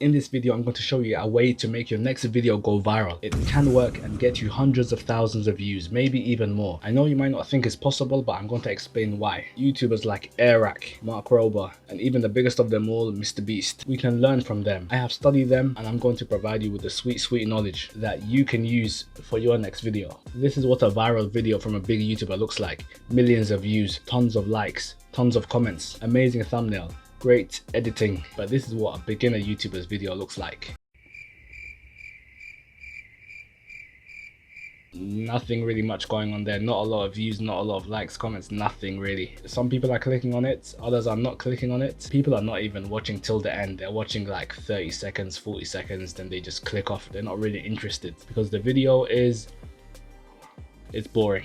In this video, I'm going to show you a way to make your next video go viral. It can work and get you hundreds of thousands of views, maybe even more. I know you might not think it's possible, but I'm going to explain why. YouTubers like Airrack, Mark Rober, and even the biggest of them all, Mr. Beast. We can learn from them. I have studied them and I'm going to provide you with the sweet knowledge that you can use for your next video. This is what a viral video from a big YouTuber looks like. Millions of views, tons of likes, tons of comments, amazing thumbnail, great editing, but this is what a beginner YouTuber's video looks like. Nothing really much going on there, not a lot of views, not a lot of likes, comments, nothing really. Some people are clicking on it, others are not clicking on it. People are not even watching till the end. They're watching like 30 seconds, 40 seconds, then they just click off. They're not really interested because the video it's boring.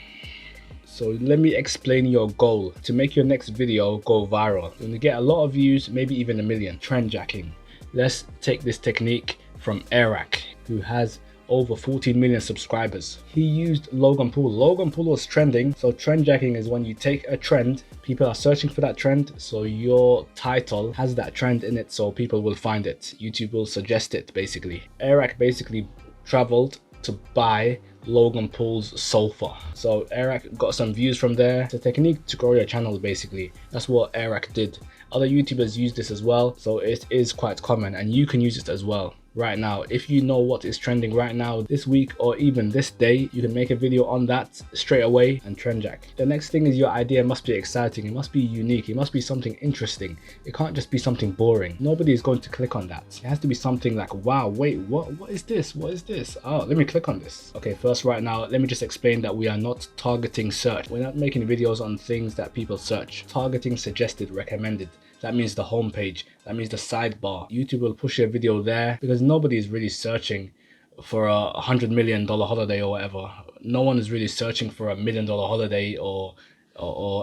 So let me explain your goal. To make your next video go viral, you're gonna get a lot of views, maybe even 1 million. Trend jacking. Let's take this technique from Airrack, who has over 14 million subscribers. He used Logan Paul. Logan Paul was trending. So trend jacking is when you take a trend, people are searching for that trend, so your title has that trend in it, so people will find it. YouTube will suggest it basically. Airrack basically traveled to buy Logan Paul's sofa. So Airrack got some views from there. It's a technique to grow your channel basically. That's what Airrack did. Other YouTubers use this as well, so it is quite common and you can use it as well. Right now, if you know what is trending right now, this week or even this day, you can make a video on that straight away and trend jack. The next thing is your idea must be exciting, it must be unique, it must be something interesting. It can't just be something boring. Nobody is going to click on that. It has to be something like, wow, wait, what is this? What is this? Oh, let me click on this. Okay, first right now, let me just explain that we are not targeting search. We're not making videos on things that people search. Targeting suggested, recommended. That means the homepage, that means the sidebar. YouTube will push your video there because nobody is really searching for a $100 million holiday or whatever. No one is really searching for $1 million holiday or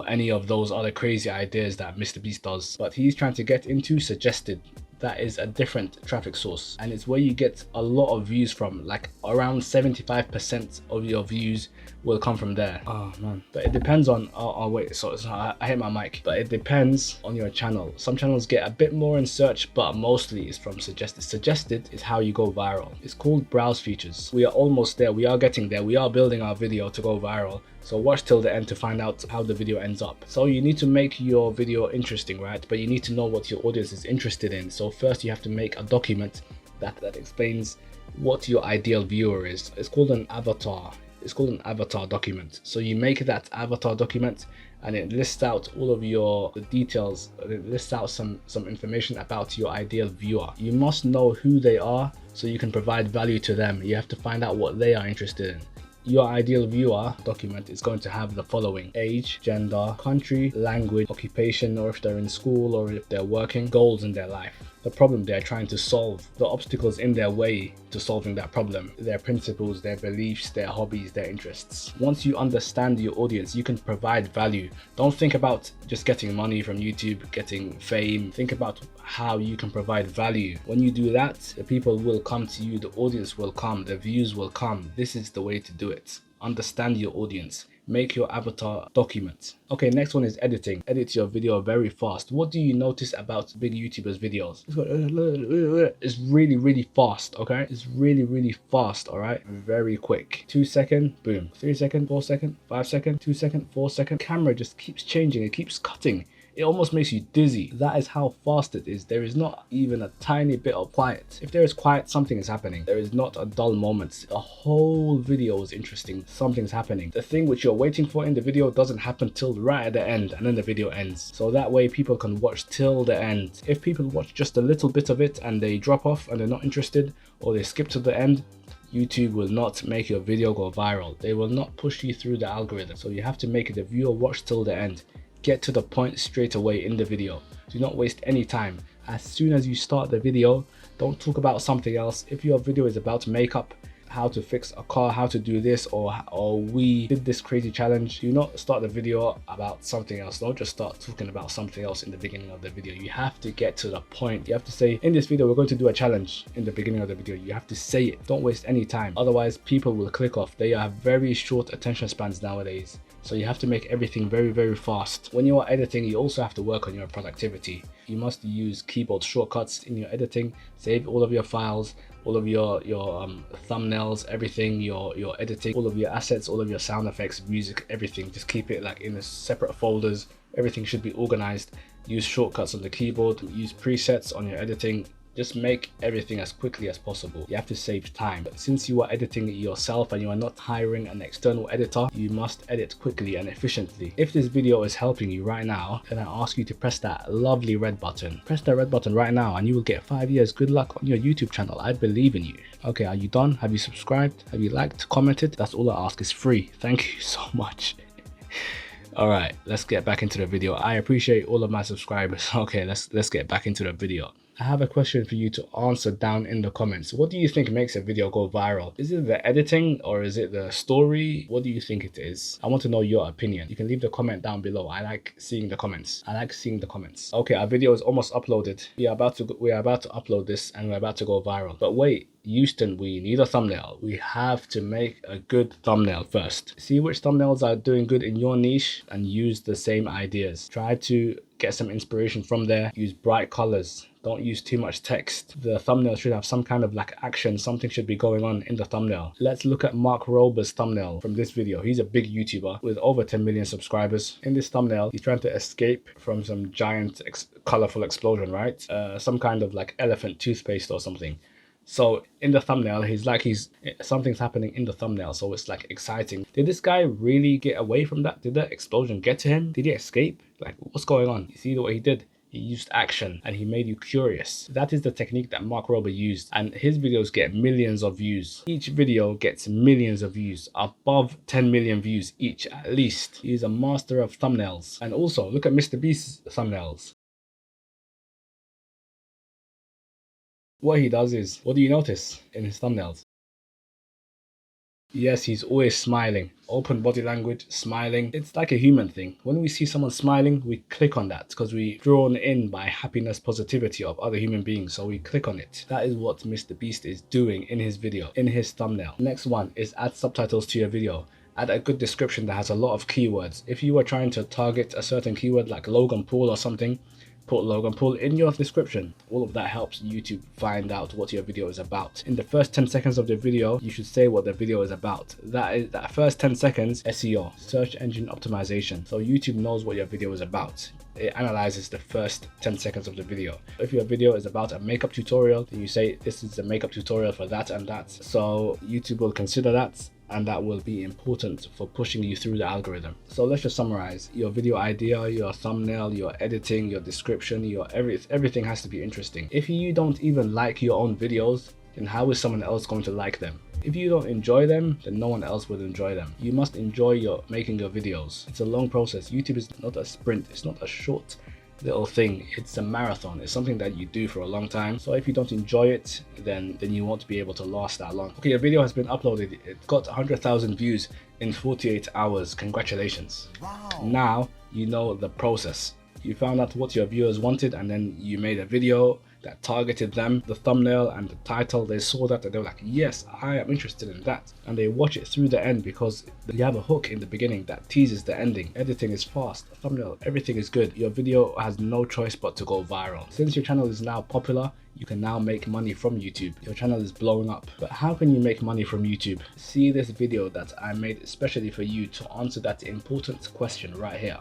any of those other crazy ideas that Mr. Beast does. But he's trying to get into suggested. That is a different traffic source and it's where you get a lot of views from. Like around 75% of your views will come from there. Oh man, but it depends on wait, so I hit my mic. But it depends on your channel. Some channels get a bit more in search, but mostly it's from suggested. Suggested is how you go viral. It's called browse features. We are almost there, we are getting there, we are building our video to go viral. So watch till the end to find out how the video ends up. So you need to make your video interesting, right? But you need to know what your audience is interested in. So first you have to make a document that explains what your ideal viewer is. It's called an avatar. It's called an avatar document. So you make that avatar document and it lists out all of the details. It lists out some information about your ideal viewer. You must know who they are so you can provide value to them. You have to find out what they are interested in. Your ideal viewer document is going to have the following: age, gender, country, language, occupation, or if they're in school or if they're working, goals in their life, the problem they're trying to solve, the obstacles in their way to solving that problem, their principles, their beliefs, their hobbies, their interests. Once you understand your audience, you can provide value. Don't think about just getting money from YouTube, getting fame. Think about how you can provide value. When you do that, the people will come to you, the audience will come, the views will come. This is the way to do it. Understand your audience. Make your avatar document. Okay, next one is editing. Edit your video very fast. What do you notice about big YouTubers videos? It's really fast, okay? It's really fast, all right? Very quick. 2 second, boom. 3 second, 4 second, 5 second, 2 second, 4 second. Camera just keeps changing, it keeps cutting. It almost makes you dizzy. That is how fast it is. There is not even a tiny bit of quiet. If there is quiet, something is happening. There is not a dull moment. The whole video is interesting. Something's happening. The thing which you're waiting for in the video doesn't happen till right at the end, and then the video ends. So that way people can watch till the end. If people watch just a little bit of it and they drop off and they're not interested, or they skip to the end, YouTube will not make your video go viral. They will not push you through the algorithm. So you have to make the viewer watch till the end. Get to the point straight away in the video. Do not waste any time. As soon as you start the video, don't talk about something else. If your video is about makeup, how to fix a car, how to do this, or we did this crazy challenge, do not start the video about something else. Don't just start talking about something else in the beginning of the video. You have to get to the point. You have to say, in this video we're going to do a challenge in the beginning of the video. You have to say it. Don't waste any time, otherwise people will click off. They have very short attention spans nowadays. So you have to make everything very, very fast. When you are editing, you also have to work on your productivity. You must use keyboard shortcuts in your editing. Save all of your files, all of your thumbnails, everything, your editing, all of your assets, all of your sound effects, music, everything. Just keep it like in a separate folders. Everything should be organized. Use shortcuts on the keyboard, use presets on your editing. Just make everything as quickly as possible. You have to save time. But since you are editing it yourself and you are not hiring an external editor, you must edit quickly and efficiently. If this video is helping you right now, then I ask you to press that lovely red button. Press that red button right now and you will get 5 years good luck on your YouTube channel. I believe in you. Okay, are you done? Have you subscribed? Have you liked, commented? That's all I ask. It's free. Thank you so much. All right, let's get back into the video. I appreciate all of my subscribers. Okay, let's get back into the video. I have a question for you to answer down in the comments. What do you think makes a video go viral? Is it the editing or is it the story? What do you think it is? I want to know your opinion. You can leave the comment down below. I like seeing the comments. Okay, our video is almost uploaded. We are about to upload this and we're about to go viral. But wait, Houston, we need a thumbnail. We have to make a good thumbnail first. See which thumbnails are doing good in your niche and use the same ideas. Try to get some inspiration from there. Use bright colors. Don't use too much text. The thumbnail should have some kind of like action. Something should be going on in the thumbnail. Let's look at Mark Rober's thumbnail from this video. He's a big YouTuber with over 10 million subscribers. In this thumbnail, he's trying to escape from some giant colorful explosion, right? Some kind of like elephant toothpaste or something. So in the thumbnail, something's happening in the thumbnail, so it's like exciting. Did this guy really get away from that? Did that explosion get to him? Did he escape? Like, what's going on? You see what he did? He used action and he made you curious. That is the technique that Mark Rober used, and his videos get millions of views. Each video gets millions of views, above 10 million views each at least. He's a master of thumbnails. And also look at Mr. Beast's thumbnails. What he does is, what do you notice in his thumbnails? Yes, he's always smiling. Open body language, smiling. It's like a human thing. When we see someone smiling, we click on that because we're drawn in by happiness, positivity of other human beings. So we click on it. That is what Mr. Beast is doing in his video, in his thumbnail. Next one is add subtitles to your video. Add a good description that has a lot of keywords. If you are trying to target a certain keyword like Logan Paul or something, put Logan Paul in your description. All of that helps YouTube find out what your video is about. In the first 10 seconds of the video, you should say what the video is about. That first 10 seconds, SEO, search engine optimization. So YouTube knows what your video is about. It analyzes the first 10 seconds of the video. If your video is about a makeup tutorial, then you say this is a makeup tutorial for that and that. So YouTube will consider that, and that will be important for pushing you through the algorithm. So let's just summarize. Your video idea, your thumbnail, your editing, your description, everything has to be interesting. If you don't even like your own videos, then how is someone else going to like them? If you don't enjoy them, then no one else will enjoy them. You must enjoy making your videos. It's a long process. YouTube is not a sprint. It's not a short little thing. It's a marathon. It's something that you do for a long time. So if you don't enjoy it, then you won't be able to last that long. Okay, your video has been uploaded. It got 100,000 views in 48 hours. Congratulations. Wow. Now you know the process. You found out what your viewers wanted and then you made a video that targeted them. The thumbnail and the title, they saw that and they were like, yes, I am interested in that. And they watch it through the end because you have a hook in the beginning that teases the ending. Editing is fast, thumbnail, everything is good. Your video has no choice but to go viral. Since your channel is now popular, you can now make money from YouTube. Your channel is blowing up. But how can you make money from YouTube? See this video that I made especially for you to answer that important question right here.